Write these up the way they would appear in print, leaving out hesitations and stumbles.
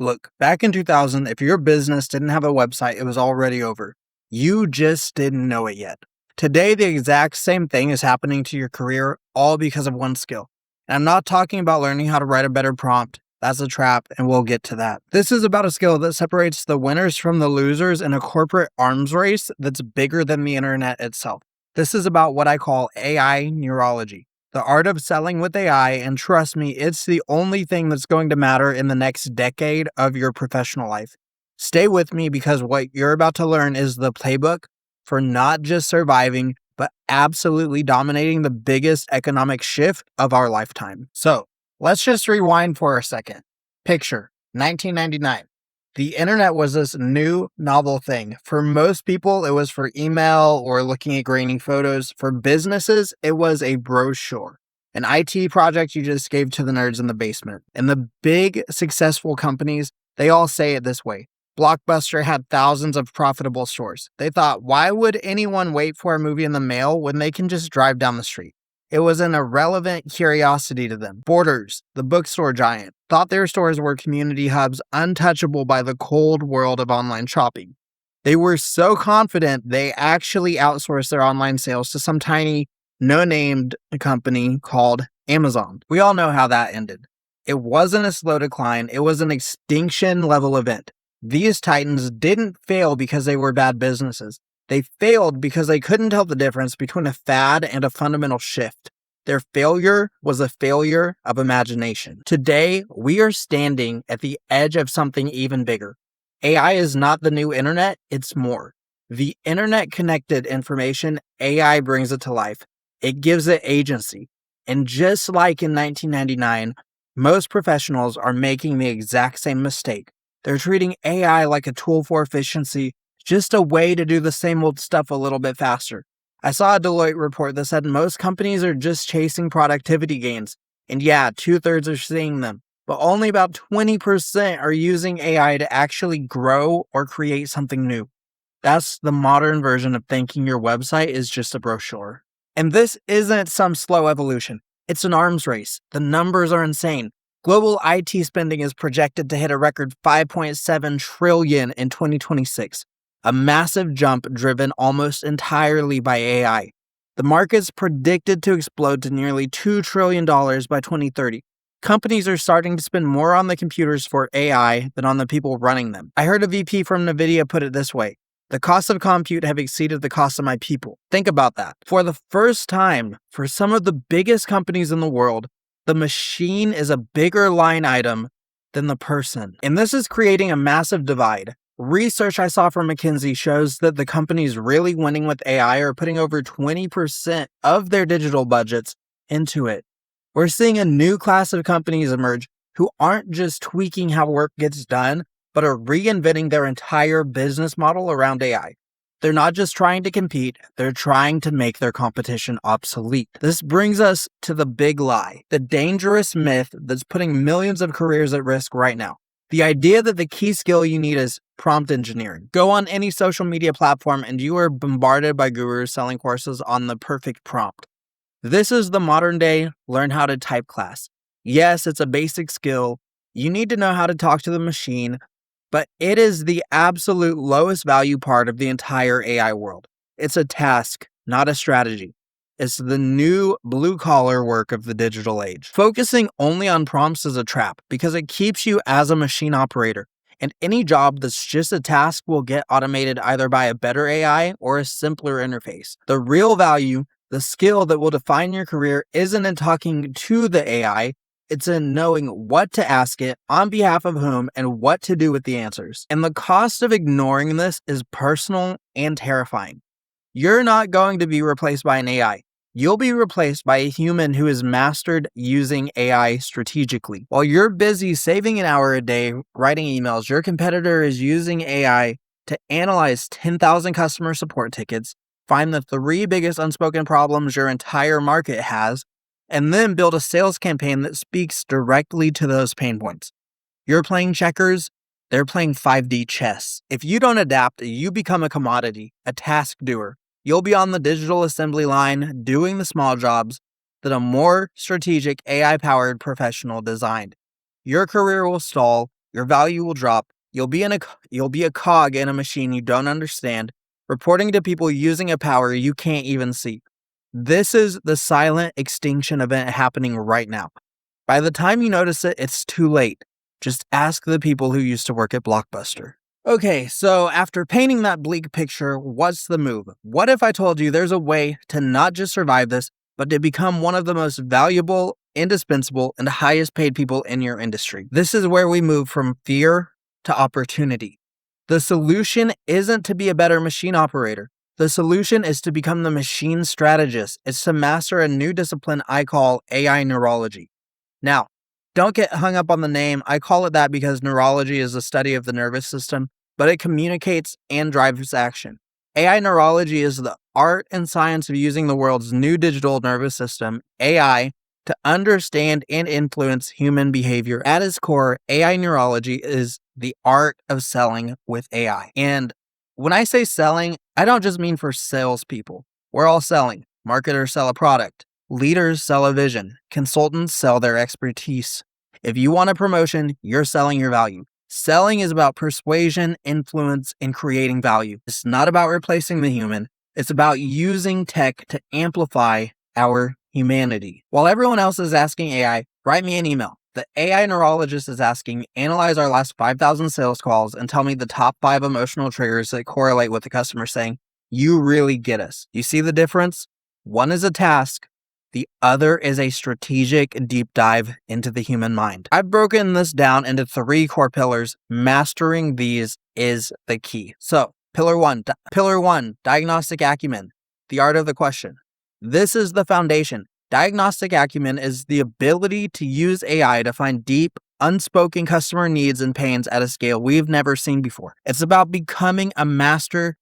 Look, back in 2000, if your business didn't have a website, it was already over. You just didn't know it yet. Today, the exact same thing is happening to your career, all because of one skill. And I'm not talking about learning how to write a better prompt. That's a trap, and we'll get to that. This is about a skill that separates the winners from the losers in a corporate arms race that's bigger than the internet itself. This is about what I call AI neurology. The art of selling with AI, and trust me, it's the only thing that's going to matter in the next decade of your professional life. Stay with me because what you're about to learn is the playbook for not just surviving, but absolutely dominating the biggest economic shift of our lifetime. So let's just rewind for a second. Picture 1999. The internet was this new, novel thing. For most people, it was for email or looking at grainy photos. For businesses, it was a brochure, an IT project you just gave to the nerds in the basement. And the big, successful companies, they all say it this way. Blockbuster had thousands of profitable stores. They thought, why would anyone wait for a movie in the mail when they can just drive down the street? It was an irrelevant curiosity to them. Borders, the bookstore giant, thought their stores were community hubs untouchable by the cold world of online shopping. They were so confident they actually outsourced their online sales to some tiny, no-named company called Amazon. We all know how that ended. It wasn't a slow decline, it was an extinction-level event. These titans didn't fail because they were bad businesses. They failed because they couldn't tell the difference between a fad and a fundamental shift. Their failure was a failure of imagination. Today, we are standing at the edge of something even bigger. AI is not the new internet, it's more. The internet connected information, AI brings it to life. It gives it agency. And just like in 1999, most professionals are making the exact same mistake. They're treating AI like a tool for efficiency, just a way to do the same old stuff a little bit faster. I saw a Deloitte report that said most companies are just chasing productivity gains. And yeah, 2/3 are seeing them. But only about 20% are using AI to actually grow or create something new. That's the modern version of thinking your website is just a brochure. And this isn't some slow evolution. It's an arms race. The numbers are insane. Global IT spending is projected to hit a record $5.7 trillion in 2026. A massive jump driven almost entirely by AI. The market's predicted to explode to nearly $2 trillion by 2030. Companies are starting to spend more on the computers for AI than on the people running them. I heard a VP from NVIDIA put it this way. The cost of compute have exceeded the cost of my people. Think about that. For the first time, for some of the biggest companies in the world, the machine is a bigger line item than the person. And this is creating a massive divide. Research I saw from McKinsey shows that the companies really winning with AI are putting over 20% of their digital budgets into it. We're seeing a new class of companies emerge who aren't just tweaking how work gets done, but are reinventing their entire business model around AI. They're not just trying to compete, they're trying to make their competition obsolete. This brings us to the big lie, the dangerous myth that's putting millions of careers at risk right now. The idea that the key skill you need is prompt engineering. Go on any social media platform and you are bombarded by gurus selling courses on the perfect prompt. This is the modern day learn how to type class. Yes, it's a basic skill. You need to know how to talk to the machine, but it is the absolute lowest value part of the entire AI world. It's a task, not a strategy. It's the new blue-collar work of the digital age. Focusing only on prompts is a trap because it keeps you as a machine operator, and any job that's just a task will get automated either by a better AI or a simpler interface. The real value, the skill that will define your career, isn't in talking to the AI, it's in knowing what to ask it, on behalf of whom, and what to do with the answers. And the cost of ignoring this is personal and terrifying. You're not going to be replaced by an AI. You'll be replaced by a human who has mastered using AI strategically. While you're busy saving an hour a day writing emails, your competitor is using AI to analyze 10,000 customer support tickets, find the 3 biggest unspoken problems your entire market has, and then build a sales campaign that speaks directly to those pain points. You're playing checkers, they're playing 5D chess. If you don't adapt, you become a commodity, a task doer. You'll be on the digital assembly line doing the small jobs that a more strategic AI-powered professional designed. Your career will stall, Your value will drop. You'll be a cog in a machine you don't understand, reporting to people using a power you can't even see. This is the silent extinction event happening right now. By the time you notice it, it's too late. Just ask the people who used to work at Blockbuster. Okay, so after painting that bleak picture, what's the move? What if I told you there's a way to not just survive this, but to become one of the most valuable, indispensable, and highest paid people in your industry? This is where we move from fear to opportunity. The solution isn't to be a better machine operator. The solution is to become the machine strategist. It's to master a new discipline I call AI neurology. Now, don't get hung up on the name. I call it that because neurology is the study of the nervous system, but it communicates and drives action. AI neurology is the art and science of using the world's new digital nervous system, AI, to understand and influence human behavior. At its core, AI neurology is the art of selling with AI. And when I say selling, I don't just mean for salespeople. We're all selling. Marketers sell a product. Leaders sell a vision. Consultants sell their expertise. If you want a promotion, you're selling your value. Selling is about persuasion, influence, and creating value. It's not about replacing the human. It's about using tech to amplify our humanity. While everyone else is asking AI, write me an email. The AI neurologist is asking, analyze our last 5,000 sales calls and tell me the top 5 emotional triggers that correlate with the customer saying, you really get us. You see the difference? One is a task. The other is a strategic deep dive into the human mind. I've broken this down into 3 core pillars. Mastering these is the key. So, pillar one, diagnostic acumen, the art of the question. This is the foundation. Diagnostic acumen is the ability to use AI to find deep, unspoken customer needs and pains at a scale we've never seen before. It's about becoming a master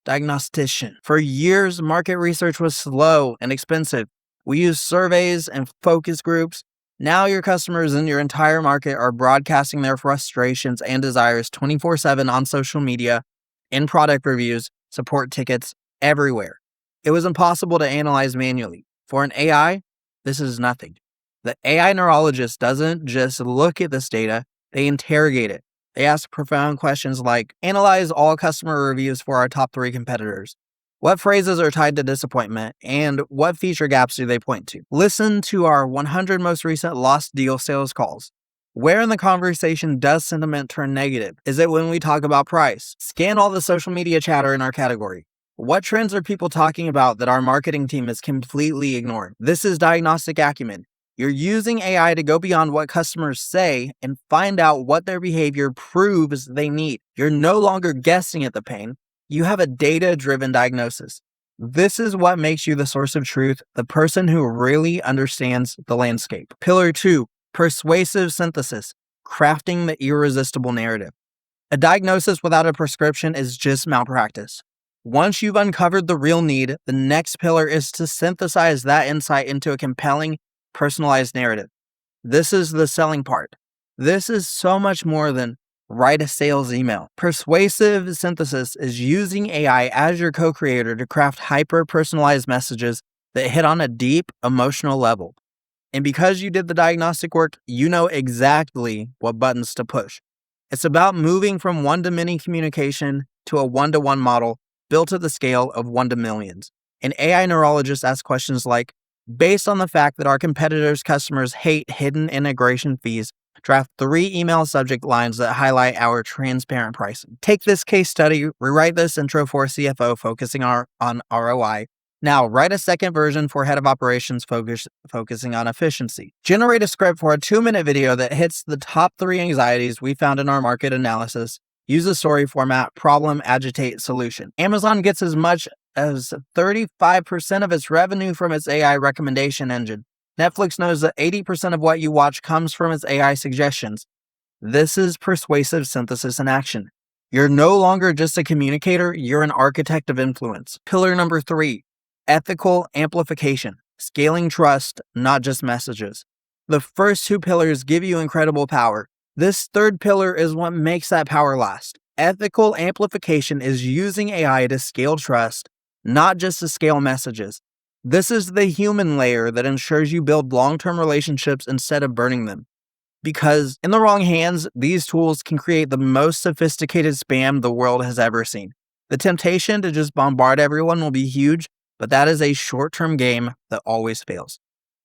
diagnostician. For years, market research was slow and expensive. We use surveys and focus groups. Now your customers in your entire market are broadcasting their frustrations and desires 24/7 on social media, in product reviews, support tickets, everywhere. It was impossible to analyze manually. For an AI, this is nothing. The AI neurologist doesn't just look at this data, they interrogate it. They ask profound questions like, analyze all customer reviews for our top 3 competitors. What phrases are tied to disappointment, and what feature gaps do they point to? Listen to our 100 most recent lost deal sales calls. Where in the conversation does sentiment turn negative? Is it when we talk about price? Scan all the social media chatter in our category. What trends are people talking about that our marketing team is completely ignoring? This is diagnostic acumen. You're using AI to go beyond what customers say and find out what their behavior proves they need. You're no longer guessing at the pain. You have a data-driven diagnosis. This is what makes you the source of truth, the person who really understands the landscape. Pillar 2, persuasive synthesis, crafting the irresistible narrative. A diagnosis without a prescription is just malpractice. Once you've uncovered the real need, the next pillar is to synthesize that insight into a compelling, personalized narrative. This is the selling part. This is so much more than write a sales email. Persuasive synthesis is using AI as your co-creator to craft hyper-personalized messages that hit on a deep emotional level. And because you did the diagnostic work, you know exactly what buttons to push. It's about moving from one-to-many communication to a one-to-one model built at the scale of 1 to millions. An AI neurologist asks questions like, based on the fact that our competitors' customers hate hidden integration fees, draft 3 email subject lines that highlight our transparent pricing. Take this case study, rewrite this intro for CFO focusing on ROI. Now, write a second version for head of operations focusing on efficiency. Generate a script for a 2-minute video that hits the top 3 anxieties we found in our market analysis. Use a story format, problem, agitate, solution. Amazon gets as much as 35% of its revenue from its AI recommendation engine. Netflix knows that 80% of what you watch comes from its AI suggestions. This is persuasive synthesis in action. You're no longer just a communicator, you're an architect of influence. Pillar number 3, ethical amplification, scaling trust, not just messages. The first 2 pillars give you incredible power. This 3rd pillar is what makes that power last. Ethical amplification is using AI to scale trust, not just to scale messages. This is the human layer that ensures you build long-term relationships instead of burning them. Because in the wrong hands, these tools can create the most sophisticated spam the world has ever seen. The temptation to just bombard everyone will be huge, but that is a short-term game that always fails.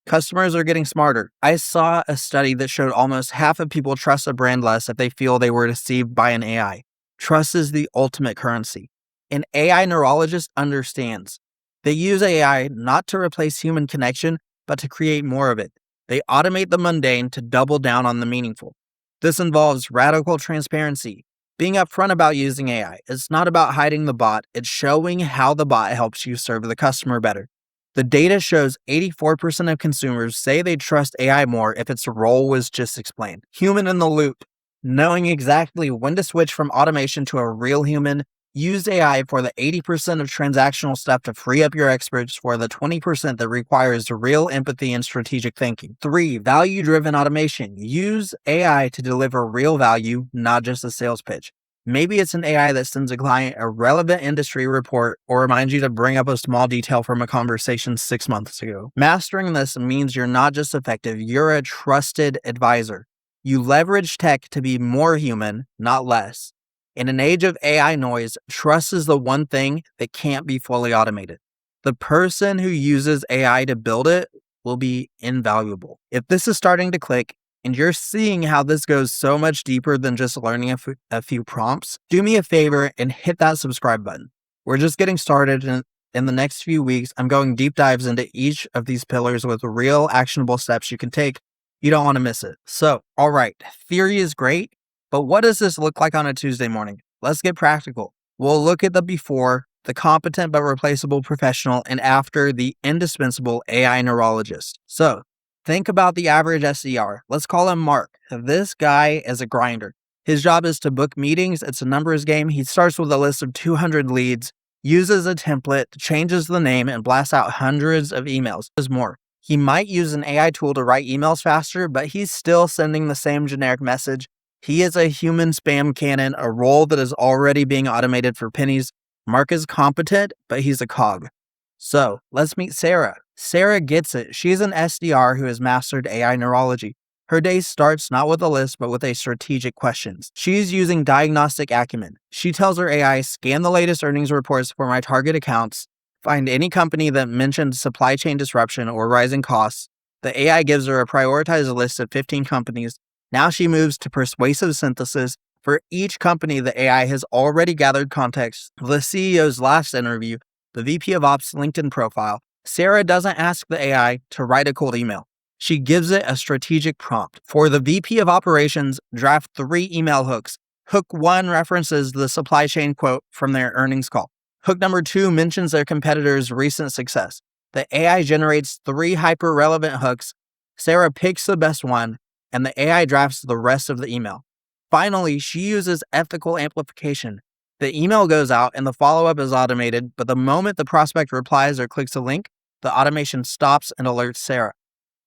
Customers are getting smarter. I saw a study that showed almost half of people trust a brand less if they feel they were deceived by an AI. Trust is the ultimate currency. An AI neurologist understands. They use AI not to replace human connection, but to create more of it. They automate the mundane to double down on the meaningful. This involves radical transparency, being upfront about using AI. It's not about hiding the bot, it's showing how the bot helps you serve the customer better. The data shows 84% of consumers say they trust AI more if its role was just explained. Human in the loop, knowing exactly when to switch from automation to a real human. Use AI for the 80% of transactional stuff to free up your experts for the 20% that requires real empathy and strategic thinking. 3. Value-driven automation. Use AI to deliver real value, not just a sales pitch. Maybe it's an AI that sends a client a relevant industry report or reminds you to bring up a small detail from a conversation 6 months ago. Mastering this means you're not just effective, you're a trusted advisor. You leverage tech to be more human, not less. In an age of AI noise, trust is the one thing that can't be fully automated. The person who uses AI to build it will be invaluable. If this is starting to click, and you're seeing how this goes so much deeper than just learning a few prompts, do me a favor and hit that subscribe button. We're just getting started, and in the next few weeks, I'm going deep dives into each of these pillars with real actionable steps you can take. You don't want to miss it. So, all right, theory is great, but what does this look like on a Tuesday morning? Let's get practical. We'll look at the before, the competent but replaceable professional, and after, the indispensable AI neurologist. So, think about the average SDR. Let's call him Mark. This guy is a grinder. His job is to book meetings. It's a numbers game. He starts with a list of 200 leads, uses a template, changes the name, and blasts out hundreds of emails. There's more. He might use an AI tool to write emails faster, but he's still sending the same generic message. He is a human spam cannon, a role that is already being automated for pennies. Mark is competent, but he's a cog. So let's meet Sarah. Sarah gets it. She's an SDR who has mastered AI neurology. Her day starts not with a list, but with a strategic questions. She's using Diagnostic Acumen. She tells her AI, scan the latest earnings reports for my target accounts, find any company that mentioned supply chain disruption or rising costs. The AI gives her a prioritized list of 15 companies. Now she moves to persuasive synthesis. For each company, the AI has already gathered context, the CEO's last interview, the VP of Ops LinkedIn profile. Sarah doesn't ask the AI to write a cold email. She gives it a strategic prompt. For the VP of Operations, draft 3 email hooks. Hook 1 references the supply chain quote from their earnings call. Hook number 2 mentions their competitor's recent success. The AI generates 3 hyper-relevant hooks. Sarah picks the best one, and the AI drafts the rest of the email. Finally, she uses ethical amplification. The email goes out and the follow-up is automated, but the moment the prospect replies or clicks a link, the automation stops and alerts Sarah.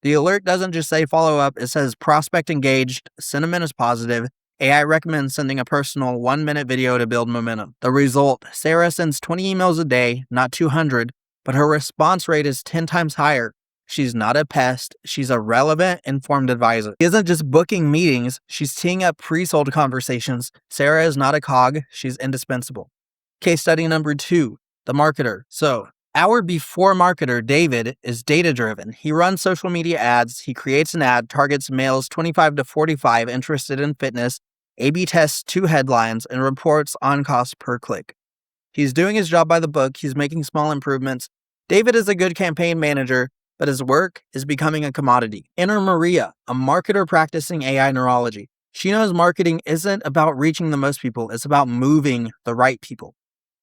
The alert doesn't just say follow-up, it says prospect engaged, sentiment is positive, AI recommends sending a personal 1-minute video to build momentum. The result, Sarah sends 20 emails a day, not 200, but her response rate is 10 times higher. She's not a pest. She's a relevant, informed advisor. She isn't just booking meetings. She's teeing up pre-sold conversations. Sarah is not a cog. She's indispensable. Case study number 2, the marketer. So, our before marketer, David, is data-driven. He runs social media ads. He creates an ad, targets males 25 to 45 interested in fitness, A/B tests 2 headlines, and reports on cost per click. He's doing his job by the book. He's making small improvements. David is a good campaign manager, but his work is becoming a commodity. Enter Maria, a marketer practicing AI neurology. She knows marketing isn't about reaching the most people, it's about moving the right people.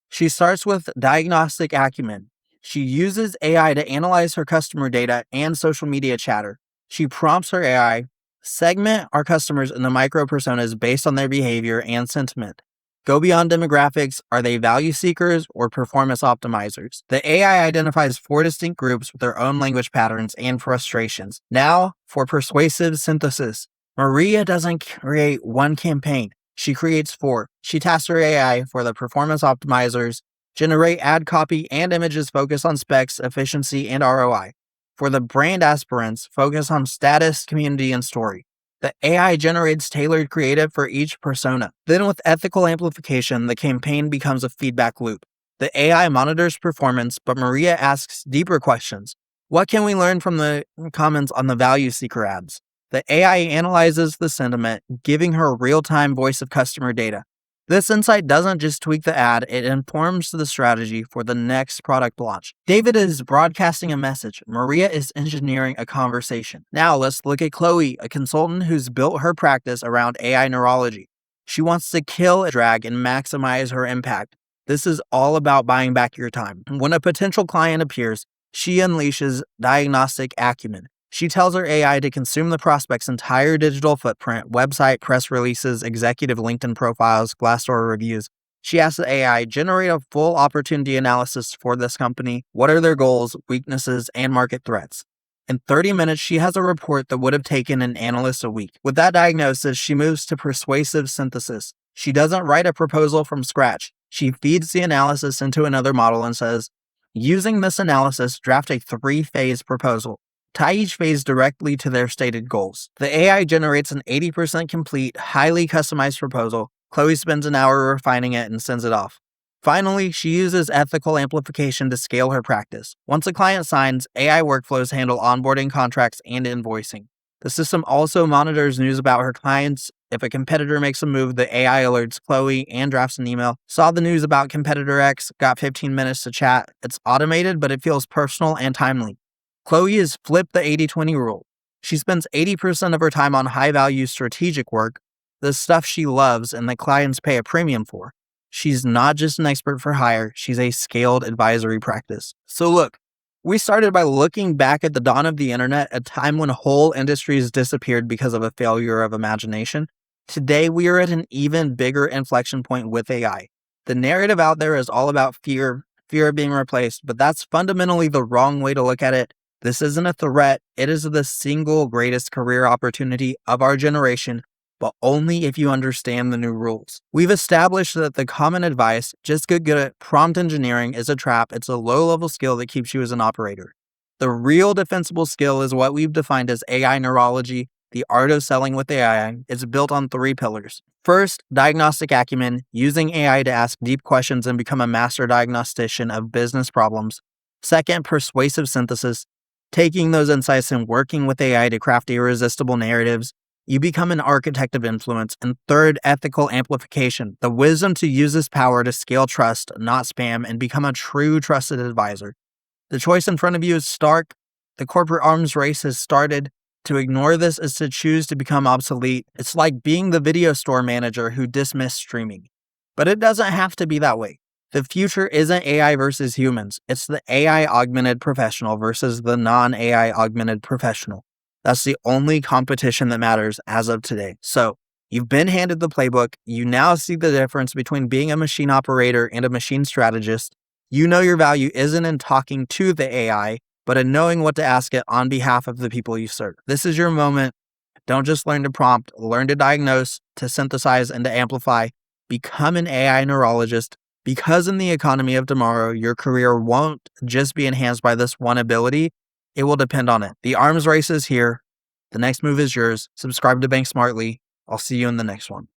She starts with Diagnostic Acumen. She uses AI to analyze her customer data and social media chatter. She prompts her AI, segment our customers into micro personas based on their behavior and sentiment. Go beyond demographics. Are they value seekers or performance optimizers? The AI identifies 4 distinct groups with their own language patterns and frustrations. Now, for persuasive synthesis. Maria doesn't create 1 campaign. She creates 4. She tasks her AI for the performance optimizers, generate ad copy and images focused on specs, efficiency, and ROI. For the brand aspirants, focus on status, community, and story. The AI generates tailored creative for each persona. Then, with ethical amplification, the campaign becomes a feedback loop. The AI monitors performance, but Maria asks deeper questions. What can we learn from the comments on the value seeker ads? The AI analyzes the sentiment, giving her real-time voice of customer data. This insight doesn't just tweak the ad, it informs the strategy for the next product launch. David is broadcasting a message. Maria is engineering a conversation. Now let's look at Chloe, a consultant who's built her practice around AI neurology. She wants to kill a drag and maximize her impact. This is all about buying back your time. When a potential client appears, she unleashes Diagnostic Acumen. She tells her AI to consume the prospect's entire digital footprint, website, press releases, executive LinkedIn profiles, Glassdoor reviews. She asks the AI, generate a full opportunity analysis for this company. What are their goals, weaknesses, and market threats? In 30 minutes, she has a report that would have taken an analyst a week. With that diagnosis, she moves to persuasive synthesis. She doesn't write a proposal from scratch. She feeds the analysis into another model and says, using this analysis, draft a 3-phase proposal. Tie each phase directly to their stated goals. The AI generates an 80% complete, highly customized proposal. Chloe spends an hour refining it and sends it off. Finally, she uses ethical amplification to scale her practice. Once a client signs, AI workflows handle onboarding, contracts, and invoicing. The system also monitors news about her clients. If a competitor makes a move, the AI alerts Chloe and drafts an email. Saw the news about competitor X, got 15 minutes to chat. It's automated, but it feels personal and timely. Chloe has flipped the 80-20 rule. She spends 80% of her time on high-value strategic work, the stuff she loves and that clients pay a premium for. She's not just an expert for hire, she's a scaled advisory practice. So look, we started by looking back at the dawn of the internet, a time when whole industries disappeared because of a failure of imagination. Today, we are at an even bigger inflection point with AI. The narrative out there is all about fear of being replaced, but that's fundamentally the wrong way to look at it. This isn't a threat, it is the single greatest career opportunity of our generation, but only if you understand the new rules. We've established that the common advice, just get good at prompt engineering, is a trap. It's a low-level skill that keeps you as an operator. The real defensible skill is what we've defined as AI neurology, the art of selling with AI. It's built on 3 pillars. First, diagnostic acumen, using AI to ask deep questions and become a master diagnostician of business problems. Second, persuasive synthesis, taking those insights and working with AI to craft irresistible narratives. You become an architect of influence. And third, ethical amplification, the wisdom to use this power to scale trust, not spam, and become a true trusted advisor. The choice in front of you is stark. The corporate arms race has started. To ignore this is to choose to become obsolete. It's like being the video store manager who dismissed streaming. But it doesn't have to be that way. The future isn't AI versus humans. It's the AI augmented professional versus the non-AI augmented professional. That's the only competition that matters as of today. So, you've been handed the playbook. You now see the difference between being a machine operator and a machine strategist. You know your value isn't in talking to the AI, but in knowing what to ask it on behalf of the people you serve. This is your moment. Don't just learn to prompt, learn to diagnose, to synthesize, and to amplify. Become an AI neurologist. Because in the economy of tomorrow, your career won't just be enhanced by this one ability, it will depend on it. The arms race is here. The next move is yours. Subscribe to Bank Smartly. I'll see you in the next one.